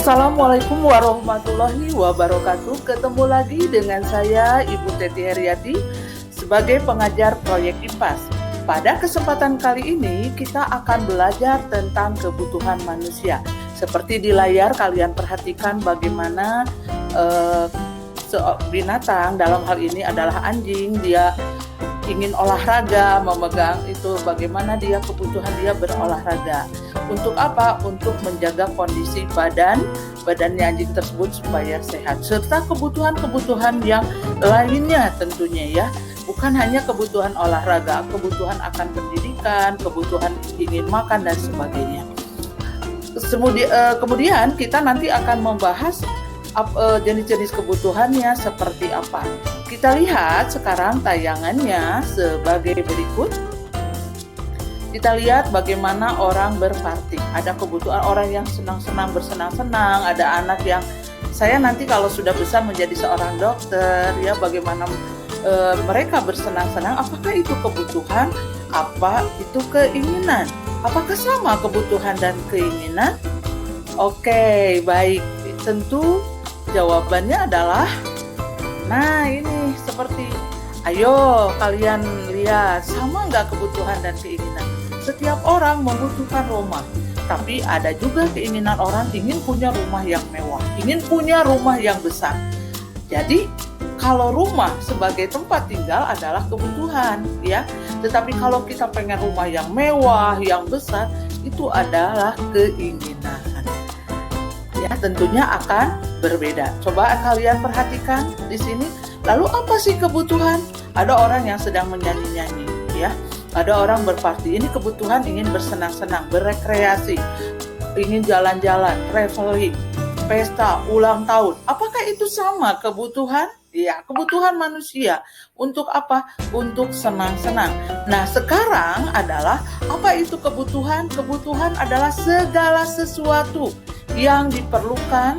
Assalamualaikum warahmatullahi wabarakatuh. Ketemu lagi dengan saya Ibu Teti Heriati sebagai pengajar proyek IPAS. Pada kesempatan kali ini kita akan belajar tentang kebutuhan manusia. Seperti di layar kalian perhatikan bagaimana binatang, dalam hal ini adalah anjing, dia ingin olahraga, memegang itu bagaimana kebutuhan dia berolahraga. Untuk apa? Untuk menjaga kondisi badannya anjing tersebut supaya sehat. Serta kebutuhan-kebutuhan yang lainnya tentunya ya. Bukan hanya kebutuhan olahraga, kebutuhan akan pendidikan, kebutuhan ingin makan dan sebagainya. Kemudian kita nanti akan membahas jenis-jenis kebutuhannya seperti apa. Kita lihat sekarang tayangannya sebagai berikut. Kita lihat bagaimana orang berparti. Ada kebutuhan orang yang senang-senang bersenang-senang, ada anak yang saya nanti kalau sudah besar menjadi seorang dokter ya, bagaimana mereka bersenang-senang. Apakah itu kebutuhan? Apa itu keinginan? Apakah sama kebutuhan dan keinginan? Oke, baik. Tentu jawabannya adalah ini seperti, ayo kalian lihat, sama nggak kebutuhan dan keinginan? Setiap orang membutuhkan rumah, tapi ada juga keinginan orang ingin punya rumah yang mewah, ingin punya rumah yang besar. Jadi kalau rumah sebagai tempat tinggal adalah kebutuhan ya, tetapi kalau kita pengen rumah yang mewah, yang besar, itu adalah keinginan. Ya, tentunya akan berbeda. Coba kalian perhatikan di sini. Lalu apa sih kebutuhan? Ada orang yang sedang menyanyi-nyanyi, ya. Ada orang berparti. Ini kebutuhan ingin bersenang-senang, berekreasi, ingin jalan-jalan, traveling, pesta, ulang tahun. Apakah itu sama kebutuhan? Ya, kebutuhan manusia. Untuk apa? Untuk senang-senang. Nah, sekarang adalah apa itu kebutuhan? Kebutuhan adalah segala sesuatu yang diperlukan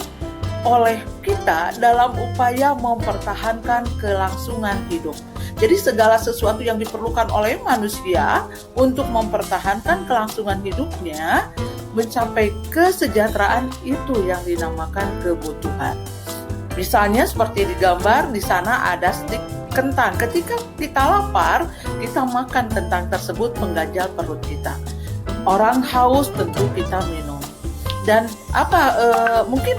oleh kita dalam upaya mempertahankan kelangsungan hidup. Jadi segala sesuatu yang diperlukan oleh manusia untuk mempertahankan kelangsungan hidupnya, mencapai kesejahteraan, itu yang dinamakan kebutuhan. Misalnya seperti di gambar, di sana ada stik kentang. Ketika kita lapar, kita makan kentang tersebut mengganjal perut kita. Orang haus, tentu kita minum. Dan mungkin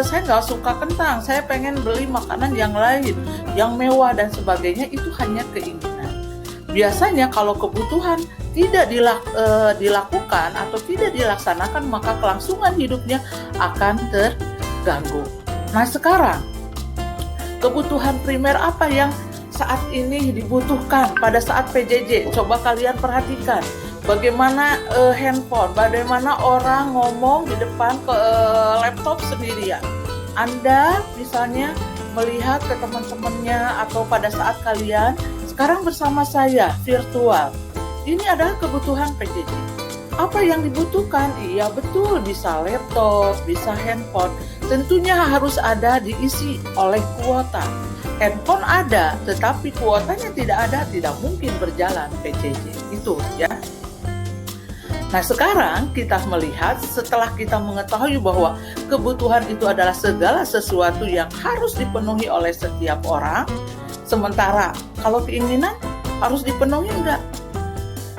saya nggak suka kentang, saya pengen beli makanan yang lain, yang mewah dan sebagainya, itu hanya keinginan. Biasanya kalau kebutuhan tidak dilakukan atau tidak dilaksanakan, maka kelangsungan hidupnya akan terganggu. Nah sekarang, kebutuhan primer apa yang saat ini dibutuhkan pada saat PJJ? Coba kalian perhatikan. Bagaimana handphone, bagaimana orang ngomong di depan laptop sendirian. Anda misalnya melihat ke teman-temannya atau pada saat kalian sekarang bersama saya virtual. Ini adalah kebutuhan PJJ. Apa yang dibutuhkan? Iya betul, bisa laptop, bisa handphone. Tentunya harus ada diisi oleh kuota. Handphone ada, tetapi kuotanya tidak ada, tidak mungkin berjalan PJJ. Itu ya. Nah sekarang kita melihat setelah kita mengetahui bahwa kebutuhan itu adalah segala sesuatu yang harus dipenuhi oleh setiap orang. Sementara kalau keinginan harus dipenuhi enggak?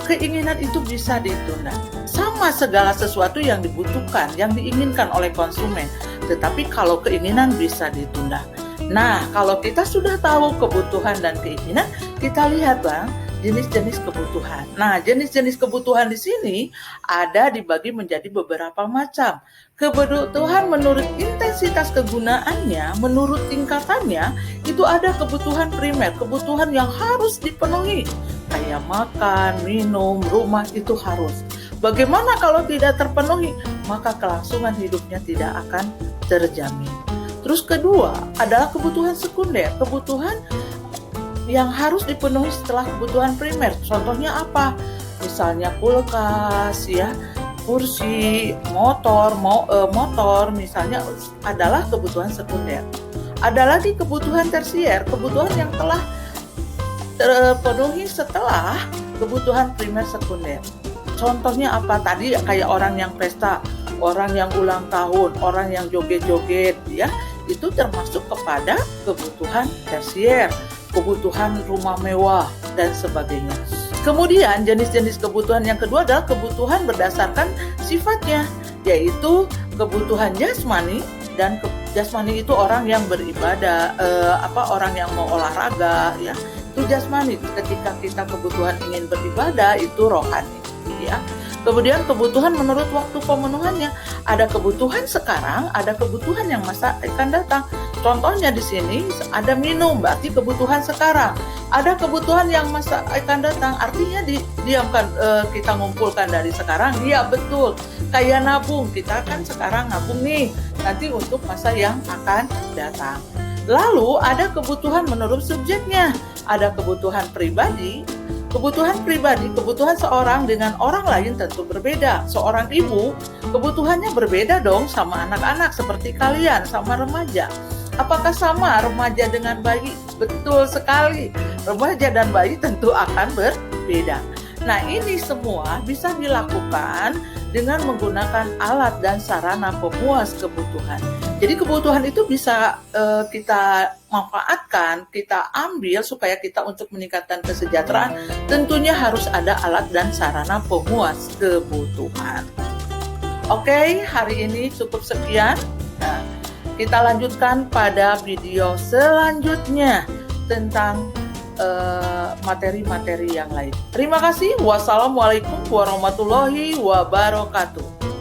Keinginan itu bisa ditunda. Sama segala sesuatu yang dibutuhkan, yang diinginkan oleh konsumen. Tetapi kalau keinginan bisa ditunda. Nah kalau kita sudah tahu kebutuhan dan keinginan, kita lihatlah jenis-jenis kebutuhan. Nah, jenis-jenis kebutuhan di sini ada dibagi menjadi beberapa macam. Kebutuhan menurut intensitas kegunaannya, menurut tingkatannya, itu ada kebutuhan primer, kebutuhan yang harus dipenuhi. Kayak makan, minum, rumah itu harus. Bagaimana kalau tidak terpenuhi? Maka kelangsungan hidupnya tidak akan terjamin. Terus kedua adalah kebutuhan sekunder, kebutuhan yang harus dipenuhi setelah kebutuhan primer. Contohnya apa? Misalnya kulkas ya, kursi, motor misalnya adalah kebutuhan sekunder. Ada lagi kebutuhan tersier, kebutuhan yang telah terpenuhi setelah kebutuhan primer sekunder. Contohnya apa? Tadi kayak orang yang pesta, orang yang ulang tahun, orang yang joget-joget, ya, itu termasuk kepada kebutuhan tersier, kebutuhan rumah mewah, dan sebagainya. Kemudian jenis-jenis kebutuhan yang kedua adalah kebutuhan berdasarkan sifatnya, yaitu kebutuhan jasmani. Dan jasmani itu orang yang beribadah, orang yang mau olahraga, ya, itu jasmani. Ketika kita kebutuhan ingin beribadah, itu rohani, ya. Kemudian kebutuhan menurut waktu pemenuhannya, ada kebutuhan sekarang, ada kebutuhan yang masa akan datang. Contohnya di sini ada minum, berarti kebutuhan sekarang. Ada kebutuhan yang masa akan datang, artinya diamkan, kita ngumpulkan dari sekarang. Iya betul, kayak nabung, kita kan sekarang nabung nih, nanti untuk masa yang akan datang. Lalu ada kebutuhan menurut subjeknya, ada kebutuhan pribadi. Kebutuhan seorang dengan orang lain tentu berbeda. Seorang ibu, kebutuhannya berbeda dong sama anak-anak seperti kalian, sama remaja. Apakah sama remaja dengan bayi? Betul sekali. Remaja dan bayi tentu akan berbeda. Nah, ini semua bisa dilakukan dengan menggunakan alat dan sarana pemuas kebutuhan. Jadi kebutuhan itu bisa kita manfaatkan, kita ambil supaya kita untuk meningkatkan kesejahteraan. Tentunya harus ada alat dan sarana pemuas kebutuhan. Oke, hari ini cukup sekian. Nah, kita lanjutkan pada video selanjutnya tentang materi-materi yang lain. Terima kasih. Wassalamualaikum warahmatullahi wabarakatuh.